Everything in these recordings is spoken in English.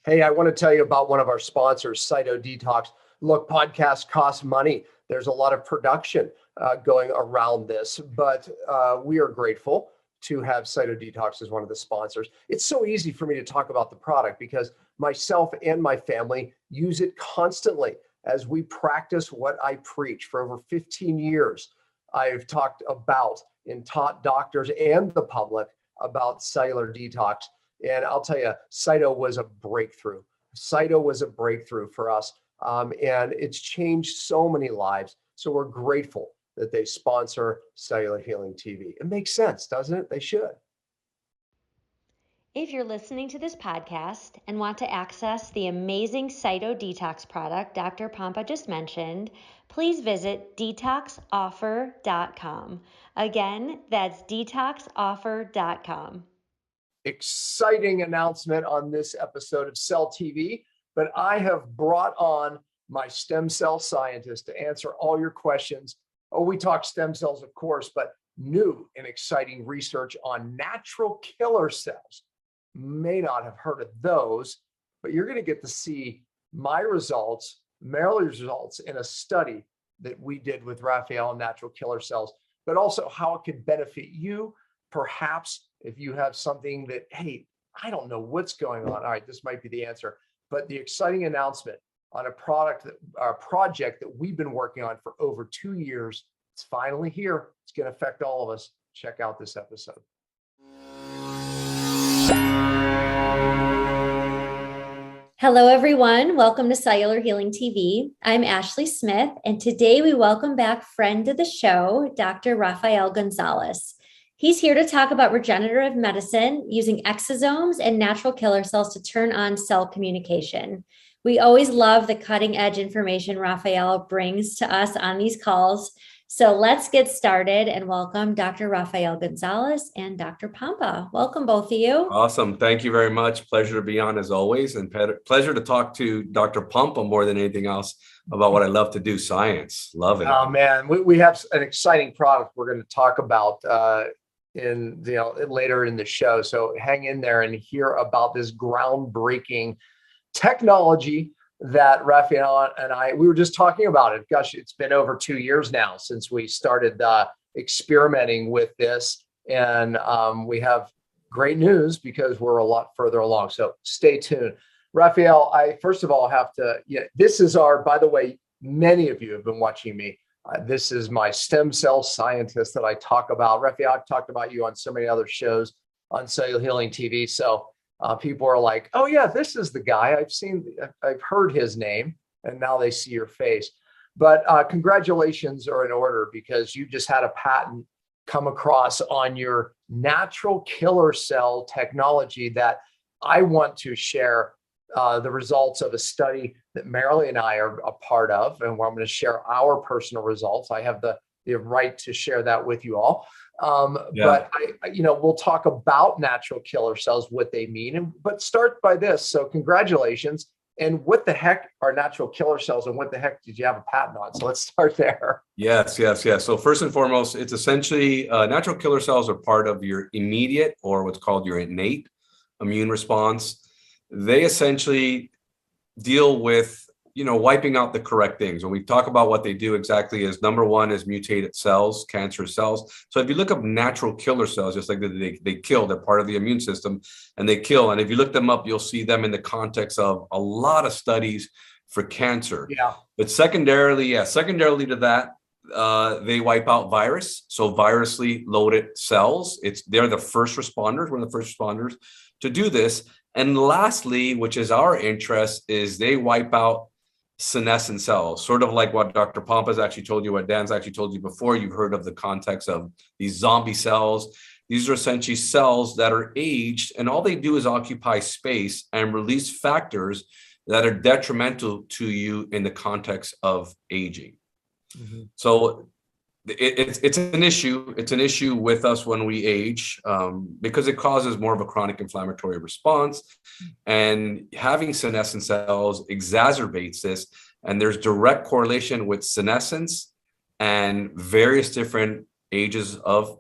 Hey, I want to tell you about one of our sponsors, CytoDetox. Look, podcasts cost money. There's a lot of production going around this, but we are grateful to have CytoDetox as one of the sponsors. It's so easy for me to talk about the product because myself and my family use it constantly as we practice what I preach. For over 15 years, I've talked about and taught doctors and the public about cellular detox. And I'll tell you, Cyto was a breakthrough. Cyto was a breakthrough for us. And it's changed so many lives. So we're grateful that they sponsor Cellular Healing TV. It makes sense, doesn't it? They should. If you're listening to this podcast and want to access the amazing Cyto Detox product Dr. Pompa just mentioned, please visit detoxoffer.com. Again, that's detoxoffer.com. Exciting announcement on this episode of Cell TV, but I have brought on my stem cell scientist to answer all your questions. Oh, we talk stem cells, of course, but new and exciting research on natural killer cells. May not have heard of those, but you're going to get to see my results, Marily's results in a study that we did with Rafael on natural killer cells, but also how it could benefit you. Perhaps if you have something that, hey, I don't know what's going on. All right, this might be the answer. But the exciting announcement on a project that we've been working on for over 2 years, it's finally here. It's going to affect all of us. Check out this episode. Hello, everyone. Welcome to Cellular Healing TV. I'm Ashley Smith, and today we welcome back friend of the show, Dr. Rafael Gonzalez. He's here to talk about regenerative medicine using exosomes and natural killer cells to turn on cell communication. We always love the cutting edge information Rafael brings to us on these calls. So let's get started and welcome Dr. Rafael Gonzalez and Dr. Pompa. Welcome, both of you. Awesome. Thank you very much. Pleasure to be on as always, and pleasure to talk to Dr. Pompa more than anything else about what I love to do, science. Love it. Oh, man. We have an exciting product we're going to talk about later in the show. So hang in there and hear about this groundbreaking technology that Rafael and we were just talking about it. Gosh, it's been over 2 years now since we started experimenting with this. And we have great news because we're a lot further along. So stay tuned. Rafael, I first of all have to, this is by the way, many of you have been watching me. This is my stem cell scientist that I talk about. Rafael, I've talked about you on so many other shows on Cellular Healing TV. So people are like, oh yeah, this is the guy. I've heard his name, and now they see your face. But congratulations are in order because you just had a patent come across on your natural killer cell technology that I want to share the results of a study that Marily and I are a part of, and where I'm going to share our personal results. I have the right to share that with you all. But we'll talk about natural killer cells, what they mean, but start by this. So congratulations. And what the heck are natural killer cells, and what the heck did you have a patent on? So let's start there. Yes. So first and foremost, it's essentially natural killer cells are part of your immediate, or what's called your innate immune response. They essentially deal with wiping out the correct things. When we talk about what they do exactly, is number one is mutated cells, cancerous cells. So if you look up natural killer cells, just like they kill, they're part of the immune system and they kill. And if you look them up, you'll see them in the context of a lot of studies for cancer. Yeah. But secondarily to that, they wipe out virus. So virusly loaded cells. They're the first responders. We're the first responders to do this. And lastly, which is our interest, is they wipe out senescent cells, sort of like what Dr. Pompa's actually told you, what Dan's actually told you before. You've heard of the context of these zombie cells. These are essentially cells that are aged, and all they do is occupy space and release factors that are detrimental to you in the context of aging. Mm-hmm. So it's an issue. It's an issue with us when we age because it causes more of a chronic inflammatory response, and having senescent cells exacerbates this. And there's direct correlation with senescence and various different ages of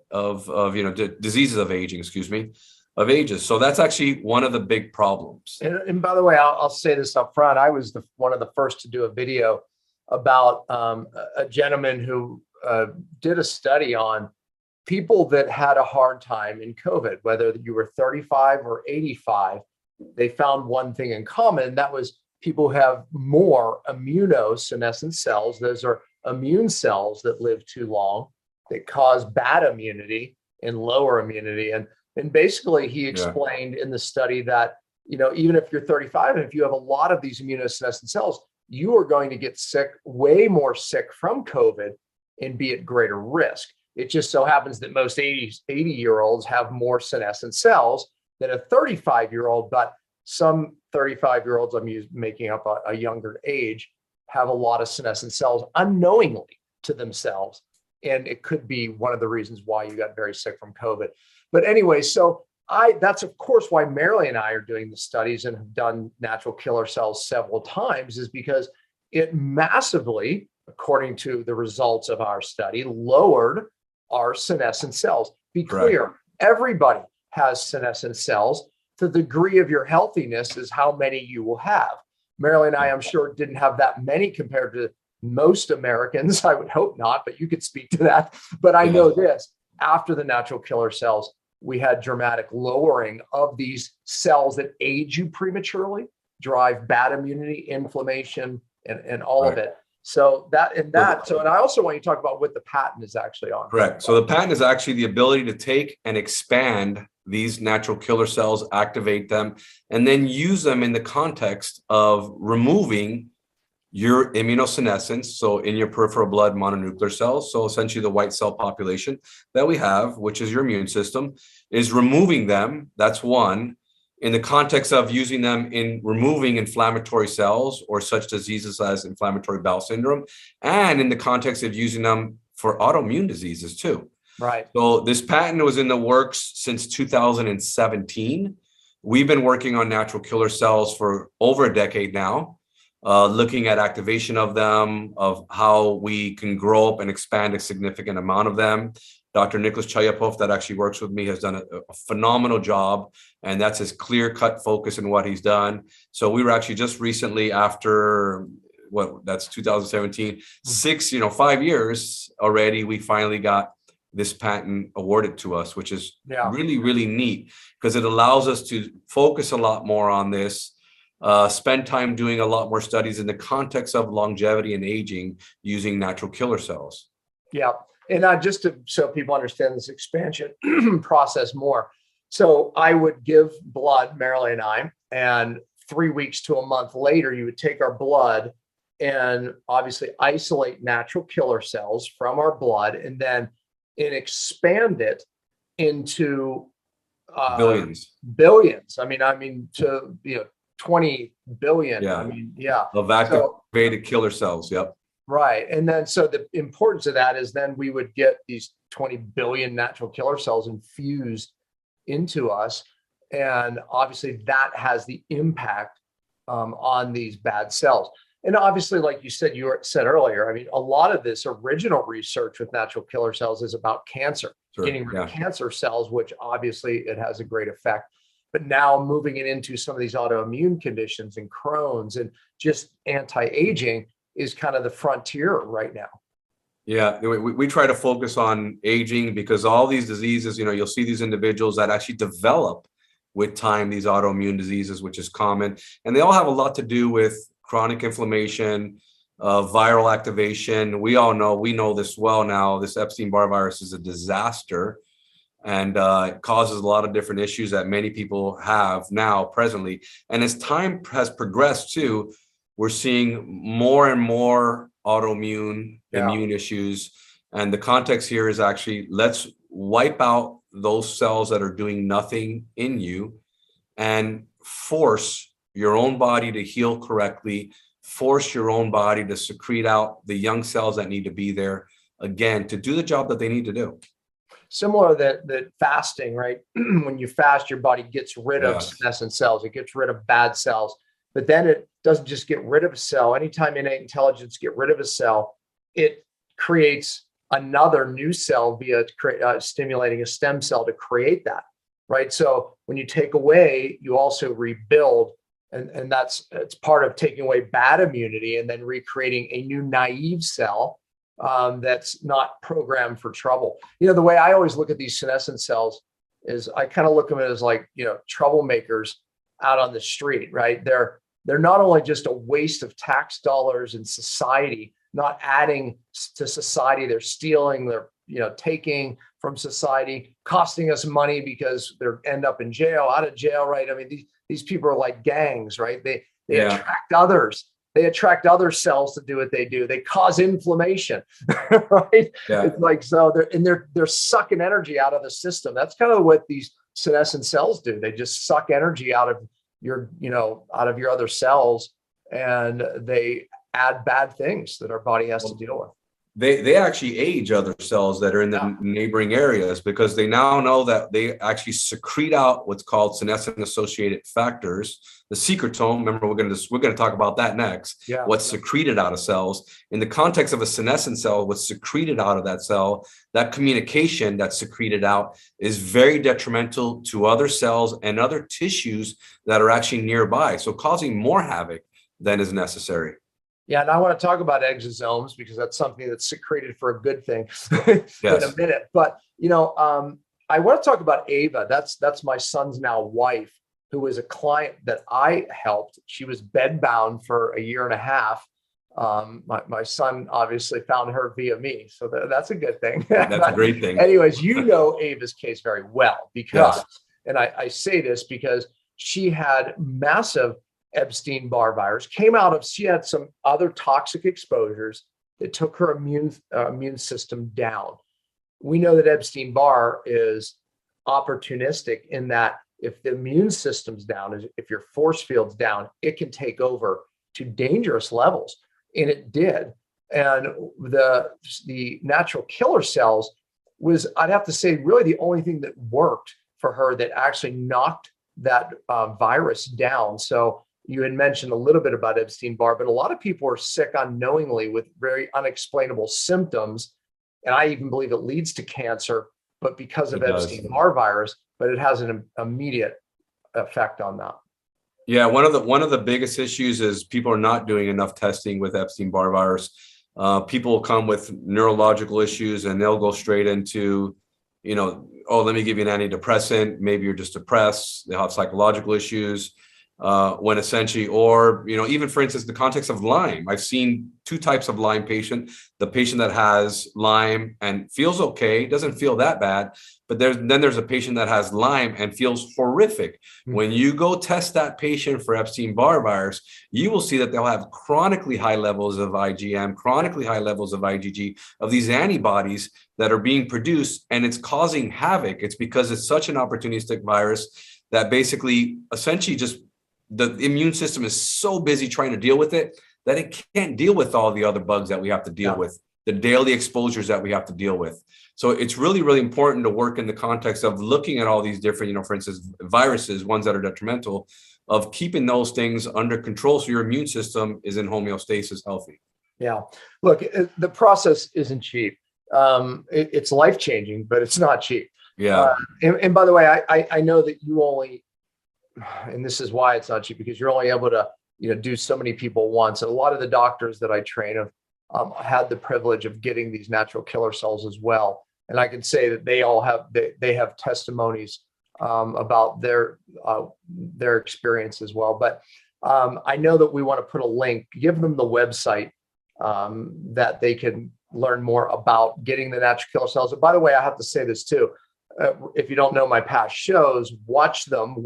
diseases of aging, of ages. So that's actually one of the big problems. And by the way, I'll say this up front. I was one of the first to do a video about a gentleman who did a study on people that had a hard time in COVID, whether you were 35 or 85. They found one thing in common. That was people who have more immunosenescent cells. Those are immune cells that live too long, that cause bad immunity and lower immunity. And basically he explained in the study that, even if you're 35 and if you have a lot of these immunosenescent cells, you are going to get sick, way more sick from COVID and be at greater risk. It just so happens that most 80-year-olds have more senescent cells than a 35-year-old, but some 35-year-olds, I'm making up a younger age, have a lot of senescent cells unknowingly to themselves. And it could be one of the reasons why you got very sick from COVID. But anyway, so that's of course why Marilee and I are doing the studies and have done natural killer cells several times, is because it massively, according to the results of our study, lowered our senescent cells. Be clear, everybody has senescent cells. The degree of your healthiness is how many you will have. Marilee and I, I'm sure, didn't have that many compared to most Americans. I would hope not, but you could speak to that. But I know this, after the natural killer cells, we had dramatic lowering of these cells that age you prematurely, drive bad immunity, inflammation, and all of it. So and I also want you to talk about what the patent is actually on. Correct. So the patent is actually the ability to take and expand these natural killer cells, activate them, and then use them in the context of removing your immunosenescence. So in your peripheral blood mononuclear cells, so essentially the white cell population that we have, which is your immune system, is removing them. That's one. In the context of using them in removing inflammatory cells or such diseases as inflammatory bowel syndrome, and in the context of using them for autoimmune diseases too. Right. So this patent was in the works since 2017. We've been working on natural killer cells for over a decade now, looking at activation of them, of how we can grow up and expand a significant amount of them. Dr. Nicholas Chayapov, that actually works with me, has done a phenomenal job, and that's his clear-cut focus in what he's done. So we were actually just recently, after that's 2017, 5 years already, we finally got this patent awarded to us, which is really, really neat, because it allows us to focus a lot more on this, spend time doing a lot more studies in the context of longevity and aging using natural killer cells. Yeah. And just so people understand this expansion process more. So I would give blood, Marilee and I, and 3 weeks to a month later, you would take our blood and obviously isolate natural killer cells from our blood and then expand it into billions. I mean, to 20 billion. Of activated killer cells. Yep. Right. And then so the importance of that is then we would get these 20 billion natural killer cells infused into us. And obviously that has the impact on these bad cells. And obviously, like you said earlier, I mean, a lot of this original research with natural killer cells is about cancer, getting rid of cancer cells, which obviously it has a great effect. But now moving it into some of these autoimmune conditions and Crohn's and just anti-aging is kind of the frontier right now. Yeah, we try to focus on aging because all these diseases, you'll see these individuals that actually develop with time, these autoimmune diseases, which is common. And they all have a lot to do with chronic inflammation, viral activation. We know this well now. This Epstein-Barr virus is a disaster, and it causes a lot of different issues that many people have now presently. And as time has progressed too, we're seeing more and more autoimmune immune issues. And the context here is actually, let's wipe out those cells that are doing nothing in you and force your own body to heal correctly, force your own body to secrete out the young cells that need to be there, again, to do the job that they need to do. Similar that fasting, right? When you fast, your body gets rid of senescent cells. It gets rid of bad cells. But then it doesn't just get rid of a cell. Anytime innate intelligence get rid of a cell, it creates another new cell via stimulating a stem cell to create that, right? So when you take away, you also rebuild. And it's part of taking away bad immunity and then recreating a new naive cell that's not programmed for trouble. The way I always look at these senescent cells is I kind of look at them as like, troublemakers out on the street, right? They're not only just a waste of tax dollars in society, not adding to society, they're stealing, they're taking from society, costing us money because they end up in jail, out of jail, right? I mean, these people are like gangs, right? They attract others. They attract other cells to do what they do. They cause inflammation, right? Yeah. It's like, so they're sucking energy out of the system. That's kind of what these senescent cells do. They just suck energy out of your other cells, and they add bad things that our body has to deal with. They actually age other cells that are in the neighboring areas, because they now know that they actually secrete out what's called senescent associated factors, the secretome. Remember, we're going to talk about that next. Yeah. What's secreted out of cells in the context of a senescent cell, what's secreted out of that cell, that communication that's secreted out is very detrimental to other cells and other tissues that are actually nearby, so causing more havoc than is necessary. Yeah, and I want to talk about exosomes because that's something that's secreted for a good thing in a minute. But I want to talk about Ava. That's my son's now wife, who was a client that I helped. She was bedbound for a year and a half. My son obviously found her via me, so that's a good thing. That's a great thing. Anyways, Ava's case very well because, and I say this because she had massive Epstein-Barr virus, she had some other toxic exposures that took her immune system down. We know that Epstein-Barr is opportunistic in that if the immune system's down, if your force field's down, it can take over to dangerous levels. And it did. And the natural killer cells was, I'd have to say, really the only thing that worked for her that actually knocked that virus down. So you had mentioned a little bit about Epstein-Barr, but a lot of people are sick unknowingly with very unexplainable symptoms. And I even believe it leads to cancer, but because of Epstein-Barr virus, but it has an immediate effect on that. Yeah, one of the biggest issues is people are not doing enough testing with Epstein-Barr virus. People come with neurological issues and they'll go straight into, let me give you an antidepressant. Maybe you're just depressed. They have psychological issues. When essentially, or, even for instance, the context of Lyme, I've seen two types of Lyme patient, the patient that has Lyme and feels okay, doesn't feel that bad, but there's a patient that has Lyme and feels horrific. Mm-hmm. When you go test that patient for Epstein-Barr virus, you will see that they'll have chronically high levels of IgM, chronically high levels of IgG, of these antibodies that are being produced, and it's causing havoc. It's because it's such an opportunistic virus that basically, essentially just the immune system is so busy trying to deal with it that it can't deal with all the other bugs that we have to deal with, the daily exposures that we have to deal with. So it's really, really important to work in the context of looking at all these different, for instance, viruses, ones that are detrimental, of keeping those things under control so your immune system is in homeostasis, healthy. Yeah. Look, the process isn't cheap. It's life-changing, but it's not cheap. Yeah. And by the way, I know that you only, and this is why it's not cheap, because you're only able to, do so many people once. And a lot of the doctors that I train have had the privilege of getting these natural killer cells as well. And I can say that they have testimonies about their experience as well. But I know that we want to put a link, give them the website that they can learn more about getting the natural killer cells. And by the way, I have to say this too. If you don't know my past shows, watch them.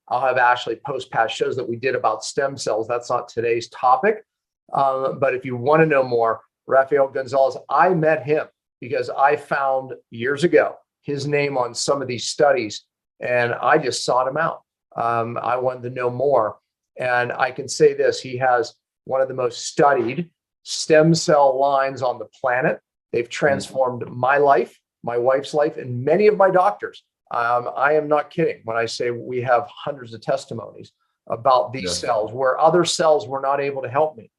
I'll have Ashley post past shows that we did about stem cells. That's not today's topic. But if you want to know more, Rafael Gonzalez, I met him because I found years ago his name on some of these studies and I just sought him out. I wanted to know more. And I can say this, he has one of the most studied stem cell lines on the planet. They've transformed my life, my wife's life, and many of my doctors. I am not kidding when I say we have hundreds of testimonies about these cells where other cells were not able to help me.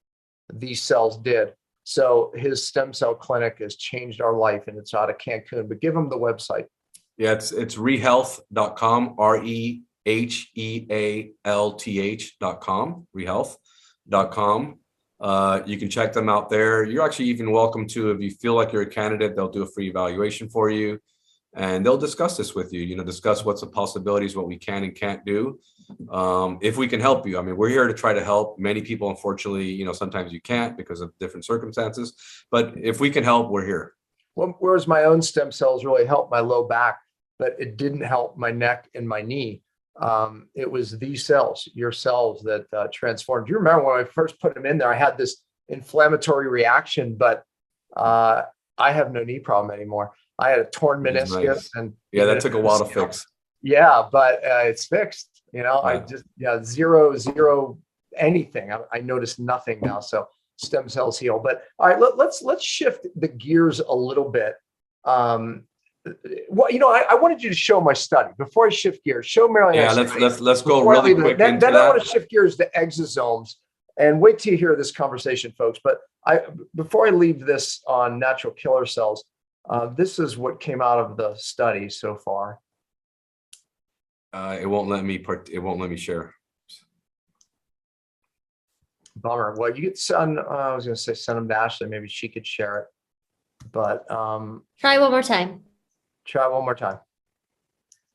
These cells did. So his stem cell clinic has changed our life, and it's out of Cancun. But give him the website. Yeah, it's rehealth.com, HEALTH.com, rehealth.com. You can check them out there. You're actually even welcome to, if you feel like you're a candidate, they'll do a free evaluation for you. And they'll discuss this with you, discuss what's the possibilities, what we can and can't do. If we can help you. I mean, we're here to try to help. Many people, unfortunately, sometimes you can't because of different circumstances. But if we can help, we're here. Well, whereas my own stem cells really helped my low back, but it didn't help my neck and my knee. It was these cells, your cells, that transformed. Do you remember when I first put them in there, I had this inflammatory reaction, but I have no knee problem anymore. I had a torn meniscus. Nice. And yeah, that took a while to fix. Yeah, but it's fixed. Yeah. I just, zero anything. I noticed nothing now. So stem cells heal. But all right, let's shift the gears a little bit. Well, I wanted you to show my study before I shift gears. Show Marilyn. Yeah, let's go really quick into then that. I want to shift gears to exosomes, and wait till you hear this conversation, folks. But before I leave this on natural killer cells, this is what came out of the study so far. It won't let me share. Bummer. Well, you could send. I was going to say send them to Ashley. Maybe she could share it. But try one more time. Try one more time.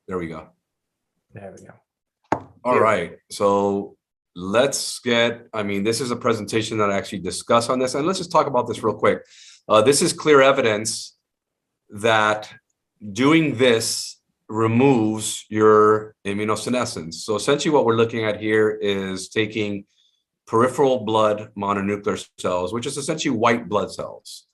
There we go. There we go. All right. So let's get. This is a presentation that I actually discuss on this, and let's just talk about this real quick. This is clear evidence that doing this removes your immunosenescence. So essentially what we're looking at here is taking peripheral blood mononuclear cells, which is essentially white blood cells.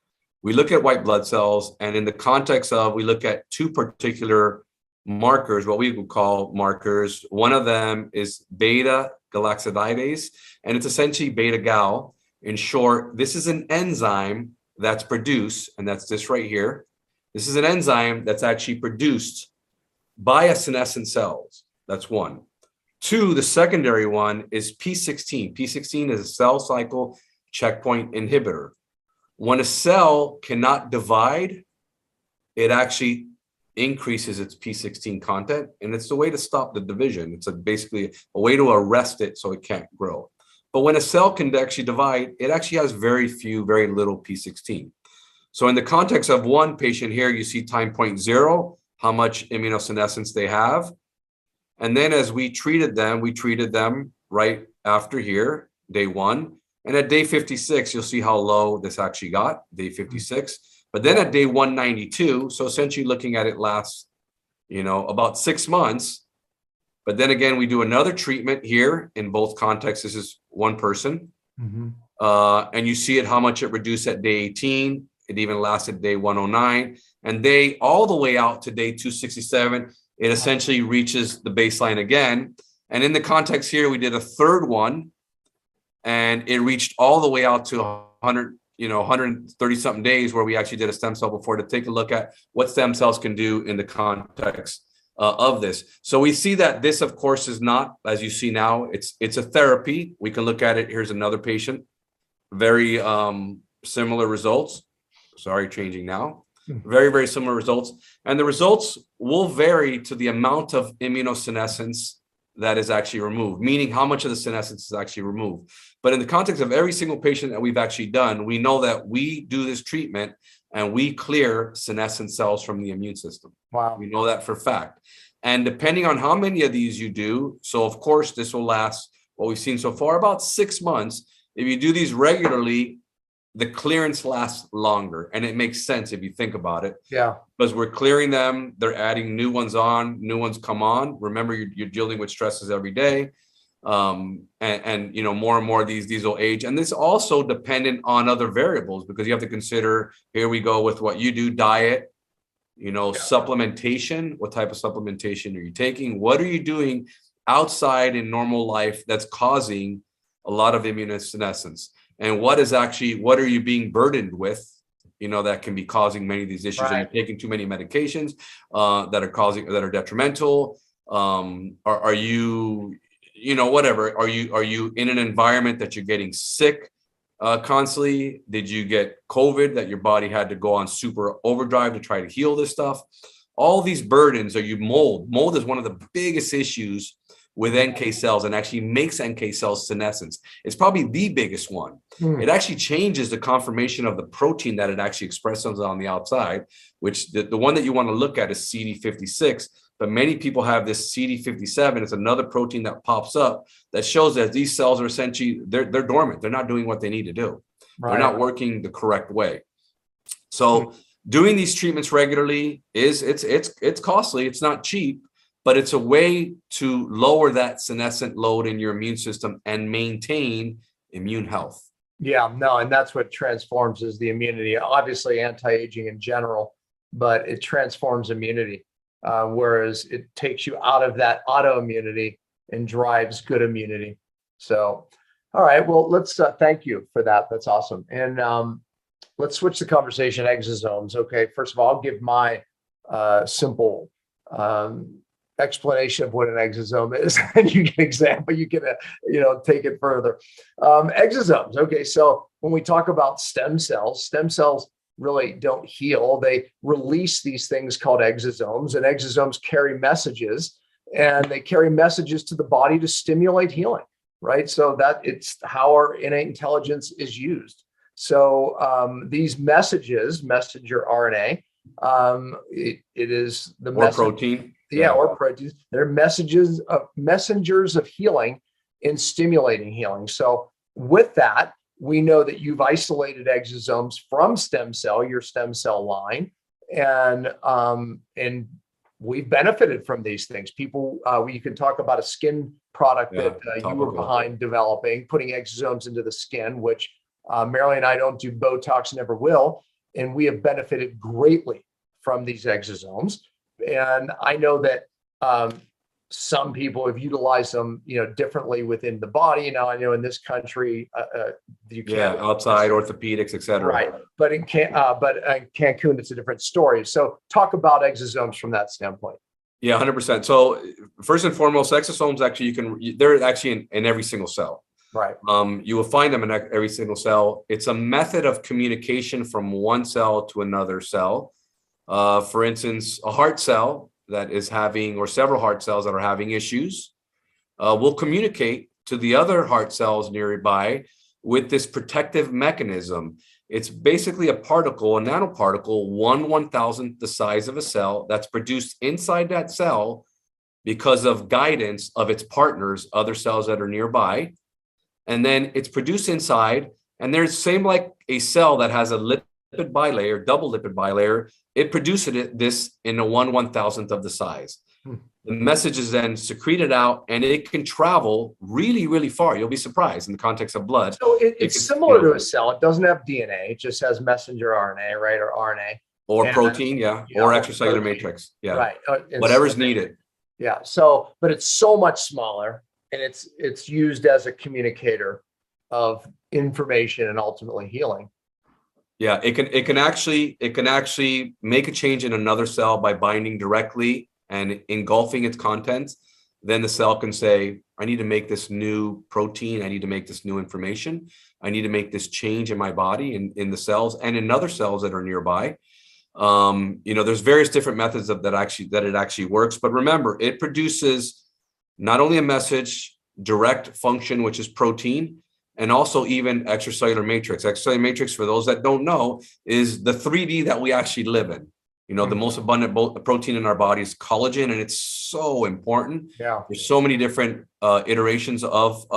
We look at white blood cells, and in the context of, we look at two particular markers, what we would call markers. One of them is beta galactosidase, and it's essentially beta gal. In short, this is an enzyme that's produced, and that's this right here. This is an enzyme that's actually produced by senescent cells. That's one. Two, the secondary one is P16. P16 is a cell cycle checkpoint inhibitor. When a cell cannot divide, it actually increases its P16 content, and it's the way to stop the division. It's basically a way to arrest it so it can't grow. But when a cell can actually divide, it actually has very little P16. So in the context of one patient here, you see time point 0, how much immunosenescence they have. And then as we treated them right after here, day 1. And at day 56, you'll see how low this actually got, day 56. But then at day 192, so essentially looking at it last, about 6 months. But then again, we do another treatment here in both contexts. This is one person. Mm-hmm. And you see it, how much it reduced at day 18. It even lasted day 109. And all the way out to day 267, it essentially reaches the baseline again. And in the context here, we did a third one, and it reached all the way out to 130 something days, where we actually did a stem cell before to take a look at what stem cells can do in the context of this. So we see that this, of course, is not, as you see now, it's a therapy. We can look at it. Here's another patient, very similar results. Sorry, changing now. Very similar results. And the results will vary to the amount of immunosenescence that is actually removed, meaning how much of the senescence is actually removed. But in the context of every single patient that we've actually done, we know that we do this treatment and we clear senescent cells from the immune system. Wow. We know that for fact. And depending on how many of these you do, so of course, this will last, what we've seen so far, about 6 months. If you do these regularly, the clearance lasts longer. And it makes sense if you think about it. Yeah. Because we're clearing them, they're adding new ones on, new ones come on. Remember, you're dealing with stresses every day. And more and more of these will age. And this also dependent on other variables, because you have to consider, here we go with what you do, diet, supplementation. What type of supplementation are you taking? What are you doing outside in normal life that's causing a lot of immunosenescence? And what are you being burdened with, that can be causing many of these issues? Right. Are you taking too many medications that are detrimental? Are you, whatever? Are you in an environment that you're getting sick constantly? Did you get COVID that your body had to go on super overdrive to try to heal this stuff? All these burdens. Are you mold? Mold is one of the biggest issues with NK cells and actually makes NK cells senescence. It's probably the biggest one. It actually changes the conformation of the protein that it actually expresses on the outside, which the one that you want to look at is CD56. But many people have this CD57. It's another protein that pops up that shows that these cells are essentially, they're dormant. They're not doing what they need to do. Right. They're not working the correct way. So doing these treatments regularly it's costly. It's not cheap, but it's a way to lower that senescent load in your immune system and maintain immune health. Yeah, no, and that's what transforms is the immunity. Obviously, anti-aging in general, but it transforms immunity. Whereas it takes you out of that autoimmunity and drives good immunity. So, all right, well, let's thank you for that. That's awesome. And let's switch the conversation to exosomes. Okay, first of all, I'll give my simple explanation of what an exosome is, and you can example, you can take it further. Exosomes. Okay, so when we talk about stem cells really don't heal. They release these things called exosomes, and exosomes carry messages, and they carry messages to the body to stimulate healing, right? So that it's how our innate intelligence is used. So these messages, messenger RNA, it is the protein. Yeah, or proteins. They're messengers of healing in stimulating healing. So with that, we know that you've isolated exosomes from your stem cell line, and we've benefited from these things. People, you can talk about a skin product that you were behind developing, putting exosomes into the skin, which Marilyn and I don't do Botox, never will, and we have benefited greatly from these exosomes. And I know that some people have utilized them, differently within the body. Now, I know in this country, you can't outside orthopedics, etc. Right, but in Cancun, it's a different story. So, talk about exosomes from that standpoint. Yeah, 100%. So, first and foremost, exosomes they're actually in every single cell. Right. You will find them in every single cell. It's a method of communication from one cell to another cell. For instance, a heart cell that is having, or several heart cells that are having issues, will communicate to the other heart cells nearby with this protective mechanism. It's basically a nanoparticle, 1/1000th the size of a cell, that's produced inside that cell because of guidance of its partners, other cells that are nearby. And then it's produced inside, and there's same like a cell that has a lipid bilayer, double lipid bilayer, it produces this in a 1/1000th of the size. The message is then secreted out, and it can travel really, really far. You'll be surprised in the context of blood. So it's similar to a cell. It doesn't have DNA. It just has messenger RNA, right? Or RNA. Or protein, or extracellular matrix. Yeah. Right. Whatever's needed. Yeah. So, but it's so much smaller, and it's used as a communicator of information and ultimately healing. Yeah, it can actually make a change in another cell by binding directly and engulfing its contents. Then the cell can say, I need to make this new protein, I need to make this new information, I need to make this change in my body and in the cells and in other cells that are nearby. There's various different methods that it actually works. But remember, it produces not only a message, direct function, which is protein, and also even extracellular matrix. Extracellular matrix, for those that don't know, is the 3D that we actually live in. The most abundant protein in our body is collagen, and it's so important. Yeah. There's so many different iterations of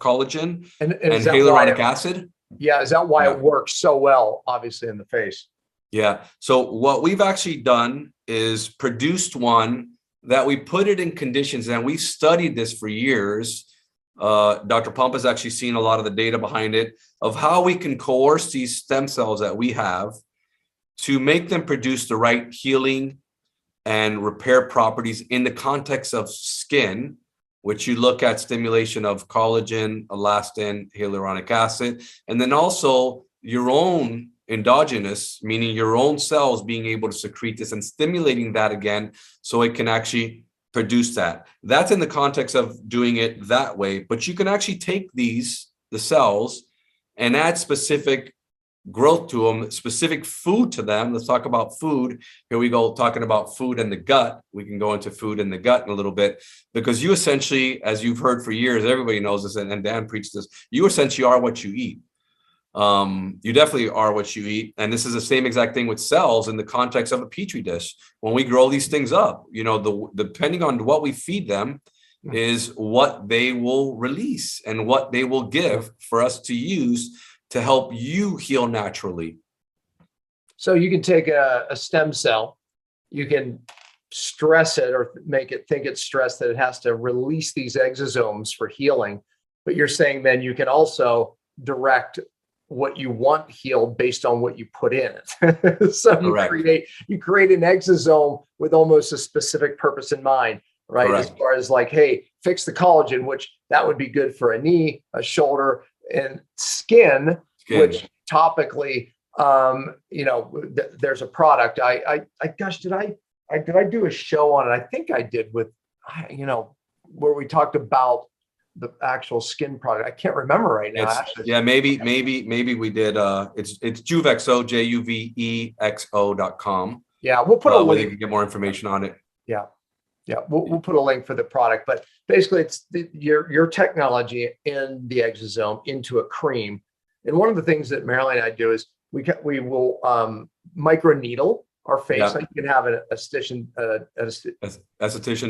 collagen and hyaluronic acid. Yeah, is that why it works so well, obviously, in the face? Yeah. So what we've actually done is produced one that we put it in conditions, and we studied this for years. Dr. Pompa has actually seen a lot of the data behind it of how we can coerce these stem cells that we have to make them produce the right healing and repair properties in the context of skin, which you look at stimulation of collagen, elastin, hyaluronic acid, and then also your own endogenous, meaning your own cells being able to secrete this and stimulating that again so it can actually produce that. That's in the context of doing it that way. But you can actually take the cells and add specific growth to them, specific food to them. Let's talk about food. Here we go, talking about food in the gut. We can go into food in the gut in a little bit, because you essentially, as you've heard for years, everybody knows this, and Dan preached this, you essentially are what you eat. You definitely are what you eat. And this is the same exact thing with cells in the context of a petri dish. When we grow these things up, you know, depending on what we feed them is what they will release and what they will give for us to use to help you heal naturally. So you can take a stem cell, you can stress it or make it think it's stressed that it has to release these exosomes for healing. But you're saying then you can also direct what you want healed based on what you put in it. So you create an exosome with almost a specific purpose in mind, right? Correct. As far as like, hey, fix the collagen, which that would be good for a knee, a shoulder, and skin. Which topically, you know, there's a product. Gosh, did I do a show on it? I think I did with, you know, where we talked about the actual skin product. I can't remember right now. Yeah, maybe we did. It's Juvexo, JUVEXO.com. Yeah, we'll put a link. Where you can get more information on it. Yeah, we'll put a link for the product. But basically, it's your technology in the exosome into a cream. And one of the things that Marilyn and I do is we will microneedle our face. Yeah. Like you can have an esthetician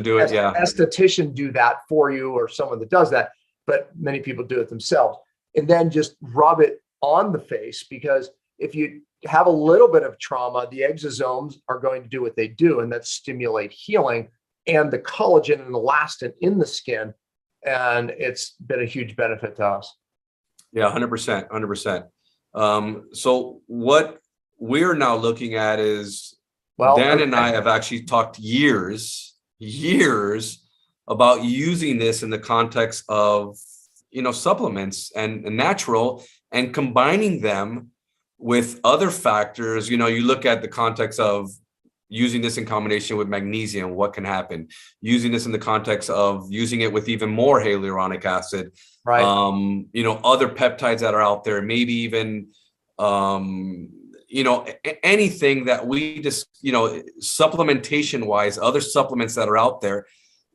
do it. Yeah, esthetician do that for you, or someone that does that. But many people do it themselves, and then just rub it on the face, because if you have a little bit of trauma, the exosomes are going to do what they do, and that's stimulate healing and the collagen and elastin in the skin. And it's been a huge benefit to us. Yeah, 100%. So what we're now looking at is, Dan and I have actually talked years about using this in the context of, you know, supplements and natural, and combining them with other factors. You know, you look at the context of using this in combination with magnesium, what can happen? Using this in the context of using it with even more hyaluronic acid. Right. You know, other peptides that are out there, maybe even, you know, anything that we just, you know, supplementation wise, other supplements that are out there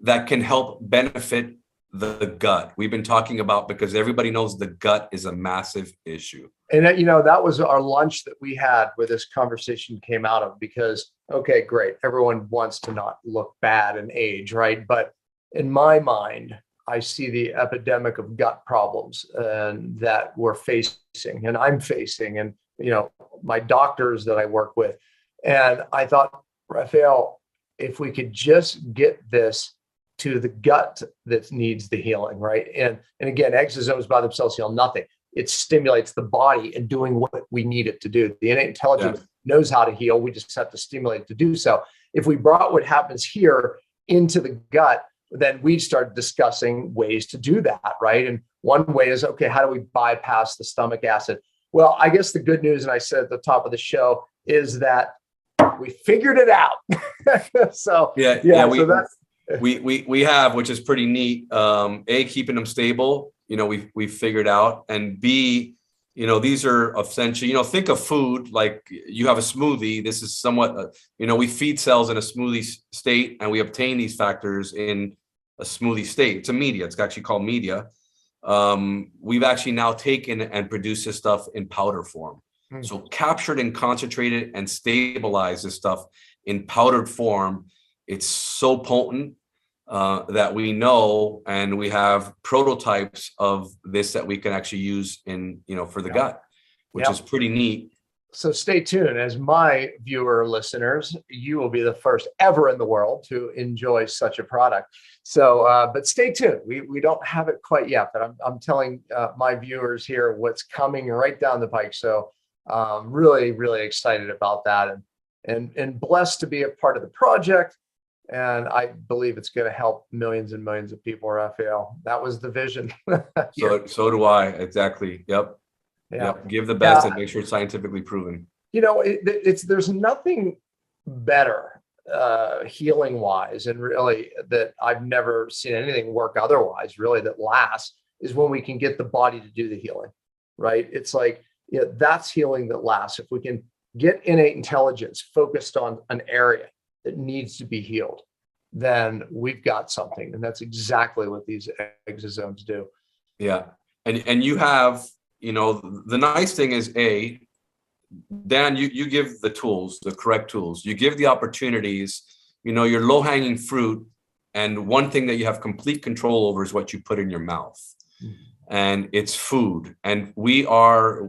that can help benefit the gut. We've been talking about, because everybody knows the gut is a massive issue. And, you know, that was our lunch that we had where this conversation came out of, because, okay, great. Everyone wants to not look bad and age, right? But in my mind, I see the epidemic of gut problems that we're facing, and I'm facing, and, you know, my doctors that I work with. And I thought, Rafael, if we could just get this to the gut that needs the healing, right? And again, exosomes by themselves heal nothing. It stimulates the body in doing what we need it to do. The innate intelligence knows how to heal. We just have to stimulate it to do so. If we brought what happens here into the gut, then we start discussing ways to do that, right? And one way is, okay, how do we bypass the stomach acid? Well, I guess the good news, and I said at the top of the show, is that we figured it out. So we have, which is pretty neat. A, keeping them stable, you know, we figured out, and B, you know, these are essentially, you know, think of food like you have a smoothie. This is somewhat, you know, we feed cells in a smoothie state, and we obtain these factors in a smoothie state. It's a media. It's actually called media. We've actually now taken and produced this stuff in powder form. So captured and concentrated and stabilized this stuff in powdered form. It's so potent that we know, and we have prototypes of this that we can actually use in, you know, for the gut, which is pretty neat. So stay tuned. As my viewer listeners, you will be the first ever in the world to enjoy such a product. So, but stay tuned. We don't have it quite yet, but I'm telling my viewers here what's coming right down the pike. So really, really excited about that, and blessed to be a part of the project. And I believe it's going to help millions and millions of people, Rafael. That was the vision. So do I. Exactly. Yep. Give the best and make sure it's scientifically proven. You know, there's nothing better healing wise, and really that I've never seen anything work otherwise, really, that lasts, is when we can get the body to do the healing, right? It's like, that's healing that lasts. If we can get innate intelligence focused on an area that needs to be healed, then we've got something. And that's exactly what these exosomes do. Yeah. And you have, the nice thing is, Dan, you give the tools, the correct tools. You give the opportunities, your low-hanging fruit. And one thing that you have complete control over is what you put in your mouth. And it's food. And we are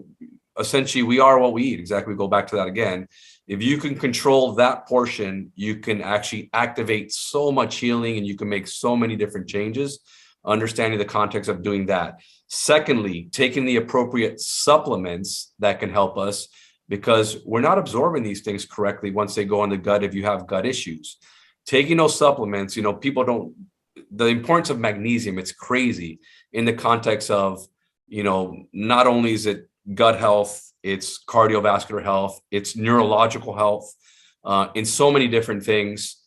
what we eat. Exactly. We go back to that again. If you can control that portion, you can actually activate so much healing, and you can make so many different changes, understanding the context of doing that. Secondly, taking the appropriate supplements that can help us, because we're not absorbing these things correctly once they go in the gut if you have gut issues. Taking those supplements, people don't, the importance of magnesium, it's crazy in the context of, not only is it gut health, it's cardiovascular health, it's neurological health, in so many different things.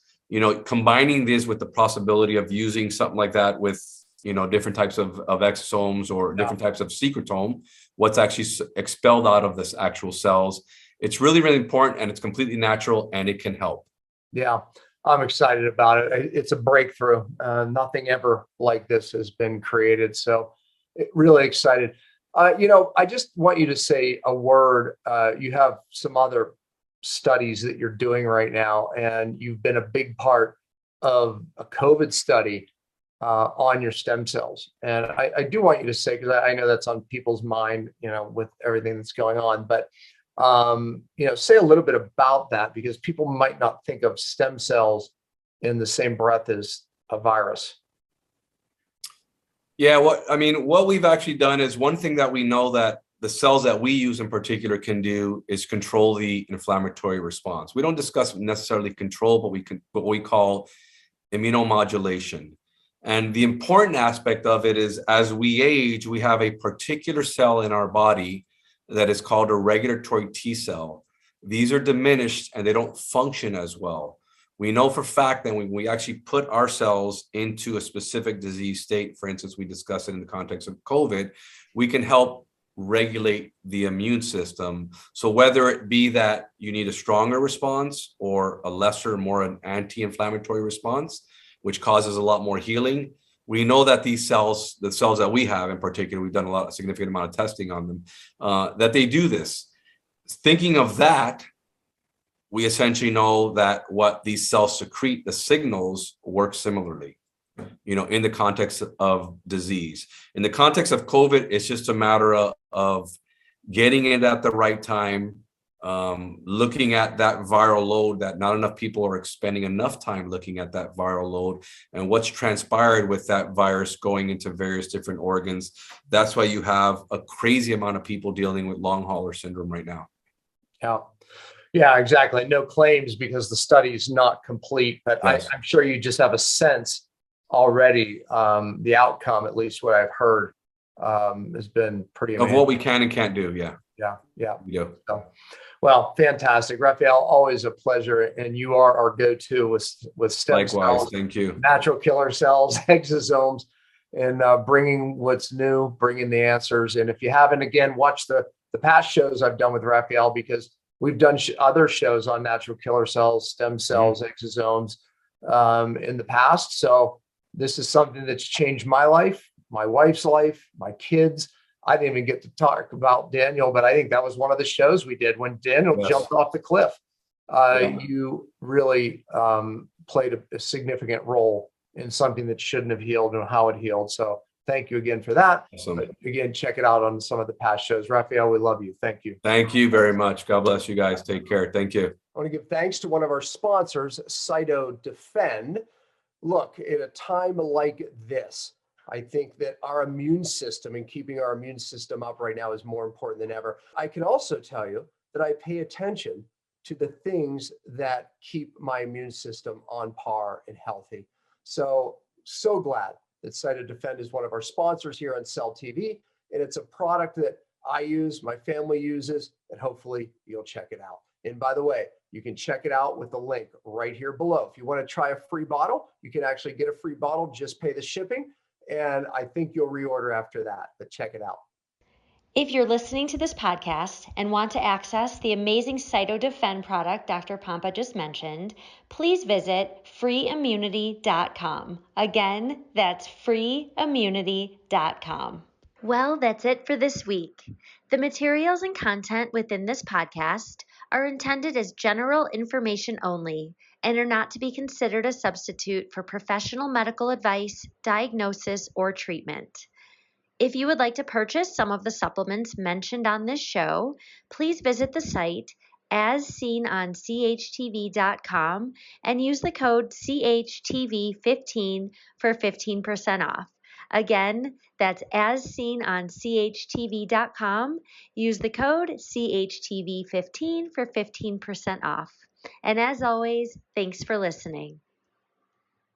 Combining this with the possibility of using something like that with, different types of exosomes or different types of secretome, what's actually expelled out of this actual cells. It's really, really important, and it's completely natural, and it can help. Yeah, I'm excited about it. It's a breakthrough. Nothing ever like this has been created. So really excited. I just want you to say a word. You have some other studies that you're doing right now, and you've been a big part of a COVID study on your stem cells. And I do want you to say, because I know that's on people's mind, with everything that's going on, but say a little bit about that, because people might not think of stem cells in the same breath as a virus. Yeah, what we've actually done is, one thing that we know that the cells that we use in particular can do is control the inflammatory response. We don't discuss necessarily control, but what we call immunomodulation. And the important aspect of it is, as we age, we have a particular cell in our body that is called a regulatory T cell. These are diminished and they don't function as well. We know for a fact that when we actually put our cells into a specific disease state, for instance, we discussed it in the context of COVID, we can help regulate the immune system. So whether it be that you need a stronger response or a lesser, more an anti-inflammatory response, which causes a lot more healing, we know that these cells, the cells that we have in particular, we've done a significant amount of testing on them, that they do this. Thinking of that, we essentially know that what these cells secrete, the signals, work similarly, in the context of disease. In the context of COVID, it's just a matter of getting it at the right time, looking at that viral load, that not enough people are spending enough time looking at that viral load and what's transpired with that virus going into various different organs. That's why you have a crazy amount of people dealing with long hauler syndrome right now. Yeah, exactly. No claims because the study is not complete, but yes. I'm sure you just have a sense already. The outcome, at least what I've heard, has been pretty amazing. Of what we can and can't do. Yeah. Yeah. So, well, fantastic. Rafael, always a pleasure. And you are our go-to with stem cells. Thank you. Natural killer cells, exosomes, and bringing what's new, bringing the answers. And if you haven't, again, watch the past shows I've done with Rafael, because we've done other shows on natural killer cells, stem cells, exosomes in the past. So this is something that's changed my life, my wife's life, my kids. I didn't even get to talk about Daniel, but I think that was one of the shows we did when Daniel jumped off the cliff. You really played a significant role in something that shouldn't have healed and how it healed. So thank you again for that. Awesome. But again, check it out on some of the past shows. Rafael, we love you. Thank you. Thank you very much. God bless you guys. Take care. Thank you. I want to give thanks to one of our sponsors, CytoDefend. Look, at a time like this, I think that our immune system and keeping our immune system up right now is more important than ever. I can also tell you that I pay attention to the things that keep my immune system on par and healthy. So glad that CytoDefend is one of our sponsors here on Cell TV. And it's a product that I use, my family uses, and hopefully you'll check it out. And by the way, you can check it out with the link right here below. If you want to try a free bottle, you can actually get a free bottle, just pay the shipping. And I think you'll reorder after that, but check it out. If you're listening to this podcast and want to access the amazing CytoDefend product Dr. Pompa just mentioned, please visit freeimmunity.com. Again, that's freeimmunity.com. Well, that's it for this week. The materials and content within this podcast are intended as general information only and are not to be considered a substitute for professional medical advice, diagnosis, or treatment. If you would like to purchase some of the supplements mentioned on this show, please visit the site as seen on CHTV.com and use the code CHTV15 for 15% off. Again, that's as seen on CHTV.com. Use the code CHTV15 for 15% off. And as always, thanks for listening.